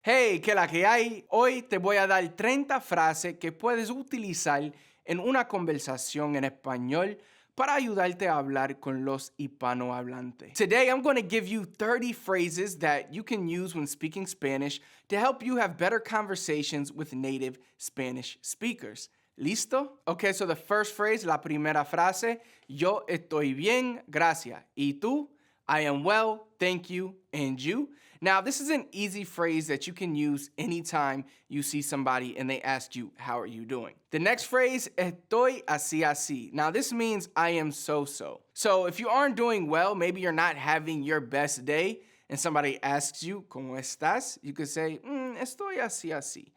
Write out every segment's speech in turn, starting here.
Hey, ¿qué la que hay? Hoy te voy a dar 30 frases que puedes utilizar en una conversación en español para ayudarte a hablar con los hispanohablantes. Today, I'm going to give you 30 phrases that you can use when speaking Spanish to help you have better conversations with native Spanish speakers. ¿Listo? Okay, so the first phrase, la primera frase, yo estoy bien, gracias. ¿Y tú? I am well, thank you, and you? Now, this is an easy phrase that you can use anytime you see somebody and they ask you, how are you doing? The next phrase, estoy así así. Now, this means I am so-so. So if you aren't doing well, maybe you're not having your best day, and somebody asks you, ¿cómo estás? You could say, estoy así así.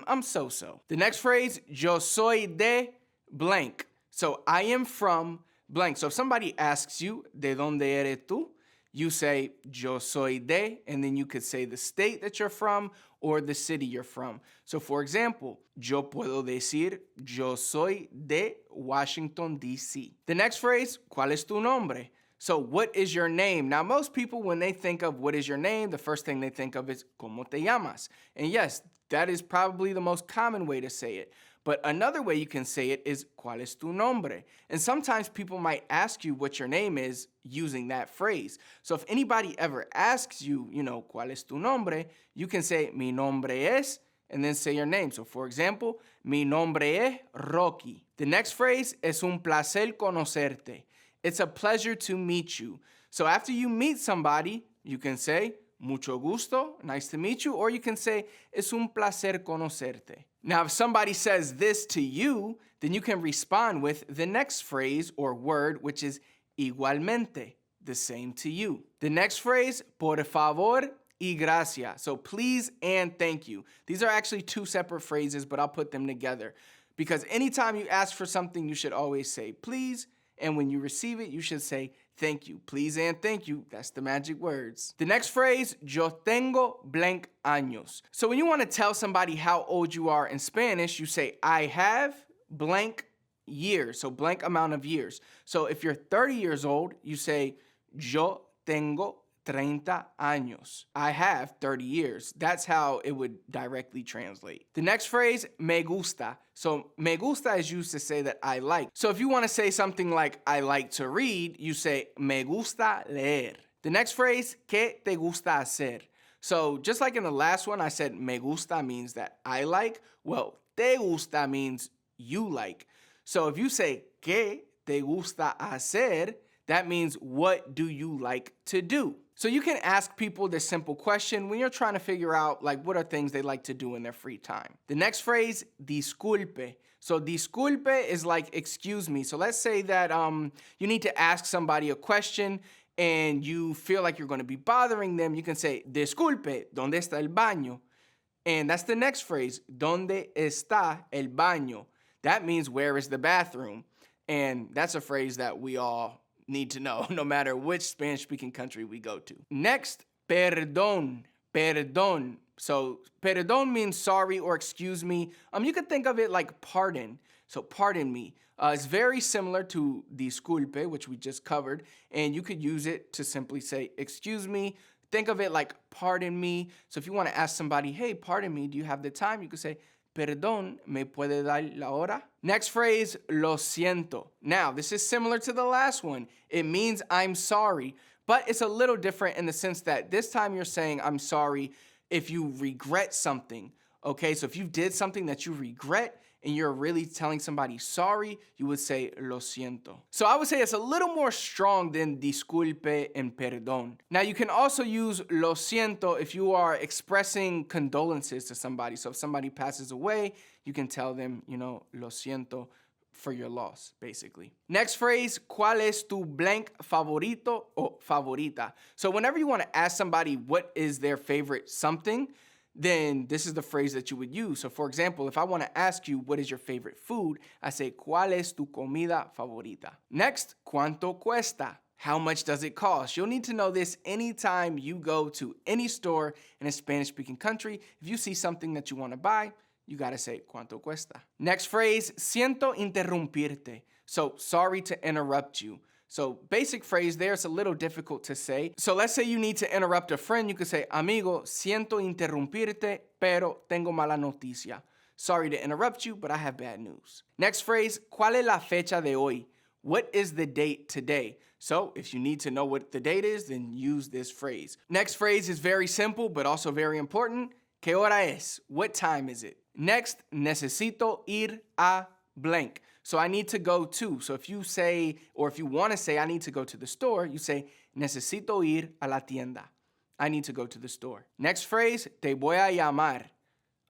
I'm so-so. The next phrase, yo soy de blank. So I am from blank. So if somebody asks you, ¿de dónde eres tú? You say, yo soy de, and then you could say the state that you're from or the city you're from. So for example, yo puedo decir, yo soy de Washington, D.C. The next phrase, ¿cuál es tu nombre? So what is your name? Now, most people, when they think of what is your name, the first thing they think of is, ¿cómo te llamas? And yes, that is probably the most common way to say it. But another way you can say it is, ¿cuál es tu nombre? And sometimes people might ask you what your name is using that phrase. So if anybody ever asks you, ¿cuál es tu nombre? You can say, mi nombre es, and then say your name. So for example, mi nombre es Rocky. The next phrase, es un placer conocerte. It's a pleasure to meet you. So after you meet somebody, you can say, mucho gusto, nice to meet you, or you can say, es un placer conocerte. Now, if somebody says this to you, then you can respond with the next phrase or word, which is igualmente, the same to you. The next phrase, por favor y gracias. So please and thank you. These are actually two separate phrases, but I'll put them together. Because anytime you ask for something, you should always say please, and when you receive it, you should say thank you. Please and thank you. That's the magic words. The next phrase, yo tengo blank años. So when you want to tell somebody how old you are in Spanish, you say, I have blank years. So blank amount of years. So if you're 30 years old, you say, yo tengo 30 años. I have 30 years. That's how it would directly translate. The next phrase, me gusta. So me gusta is used to say that I like. So if you want to say something like I like to read, you say me gusta leer. The next phrase, ¿qué te gusta hacer? So just like in the last one, I said me gusta means that I like. Well, te gusta means you like. So if you say ¿qué te gusta hacer? That means what do you like to do? So you can ask people this simple question when you're trying to figure out what are things they like to do in their free time. The next phrase, disculpe. So disculpe is like excuse me. So let's say that you need to ask somebody a question and you feel like you're going to be bothering them. You can say, disculpe, ¿dónde está el baño? And that's the next phrase, ¿dónde está el baño? That means where is the bathroom? And that's a phrase that we all need to know, no matter which Spanish-speaking country we go to. Next, perdón, perdón. So perdón means sorry or excuse me. You can think of it like pardon. So pardon me. It's very similar to disculpe, which we just covered, and you could use it to simply say, excuse me. Think of it like pardon me. So if you want to ask somebody, hey, pardon me, do you have the time? You could say, perdón, ¿me puede dar la hora? Next phrase, lo siento. Now, this is similar to the last one. It means I'm sorry, but it's a little different in the sense that this time you're saying I'm sorry if you regret something. Okay, so if you did something that you regret and you're really telling somebody sorry, you would say lo siento. So I would say it's a little more strong than disculpe and perdón. Now you can also use lo siento if you are expressing condolences to somebody. So if somebody passes away, you can tell them, lo siento for your loss, basically. Next phrase, ¿cuál es tu blank favorito o favorita? So whenever you want to ask somebody what is their favorite something, then this is the phrase that you would use. So for example, if I want to ask you what is your favorite food, I say, ¿cuál es tu comida favorita? Next, ¿cuánto cuesta? How much does it cost? You'll need to know this anytime you go to any store in a Spanish-speaking country. If you see something that you want to buy, you got to say, ¿cuánto cuesta? Next phrase, siento interrumpirte. So sorry to interrupt you. So basic phrase there, it's a little difficult to say. So let's say you need to interrupt a friend. You could say, amigo, siento interrumpirte, pero tengo mala noticia. Sorry to interrupt you, but I have bad news. Next phrase, ¿cuál es la fecha de hoy? What is the date today? So if you need to know what the date is, then use this phrase. Next phrase is very simple, but also very important. ¿Qué hora es? What time is it? Next, necesito ir a blank. So I need to go to. So if you say, or if you want to say, I need to go to the store, you say, necesito ir a la tienda. I need to go to the store. Next phrase, te voy a llamar.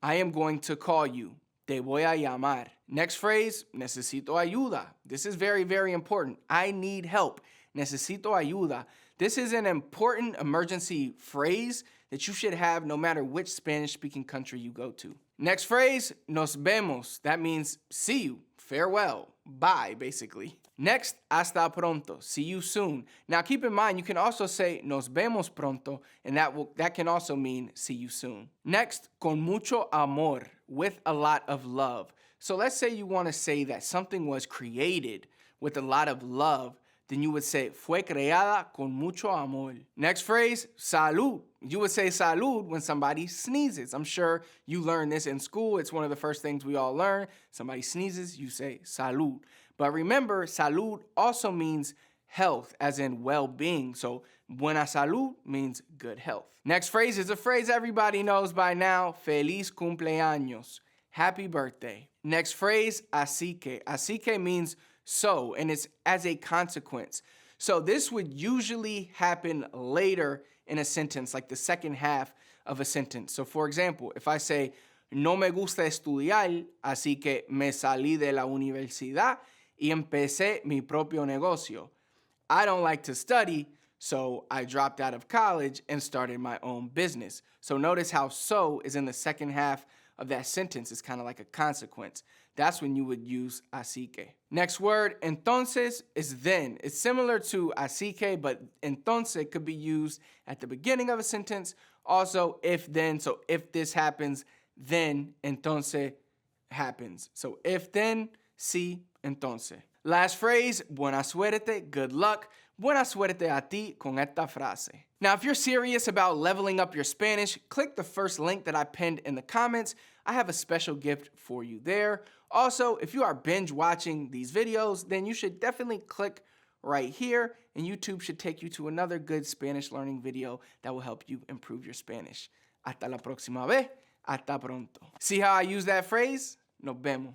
I am going to call you. Te voy a llamar. Next phrase, necesito ayuda. This is very, very important. I need help. Necesito ayuda. This is an important emergency phrase that you should have no matter which Spanish-speaking country you go to. Next phrase, nos vemos. That means see you, farewell, bye, basically. Next, hasta pronto, see you soon. Now keep in mind, you can also say nos vemos pronto, and that can also mean see you soon. Next, con mucho amor, with a lot of love. So let's say you want to say that something was created with a lot of love, then you would say, fue creada con mucho amor. Next phrase, salud. You would say salud when somebody sneezes. I'm sure you learned this in school. It's one of the first things we all learn. Somebody sneezes, you say salud. But remember, salud also means health, as in well-being. So buena salud means good health. Next phrase is a phrase everybody knows by now. Feliz cumpleaños. Happy birthday. Next phrase, así que. Así que means so, and it's as a consequence. So this would usually happen later in a sentence, like the second half of a sentence. So for example, if I say, no me gusta estudiar, así que me salí de la universidad y empecé mi propio negocio. I don't like to study, so I dropped out of college and started my own business. So notice how so is in the second half of that sentence. It's kind of like a consequence. That's when you would use así que. Next word, entonces, is then. It's similar to así que, but entonces could be used at the beginning of a sentence. Also, if then, so if this happens, then entonces happens. So if then, sí, entonces. Last phrase, buena suerte, good luck. Buena suerte a ti con esta frase. Now, if you're serious about leveling up your Spanish, click the first link that I pinned in the comments. I have a special gift for you there. Also, if you are binge watching these videos, then you should definitely click right here, and YouTube should take you to another good Spanish learning video that will help you improve your Spanish. Hasta la próxima vez. Hasta pronto. See how I use that phrase? Nos vemos.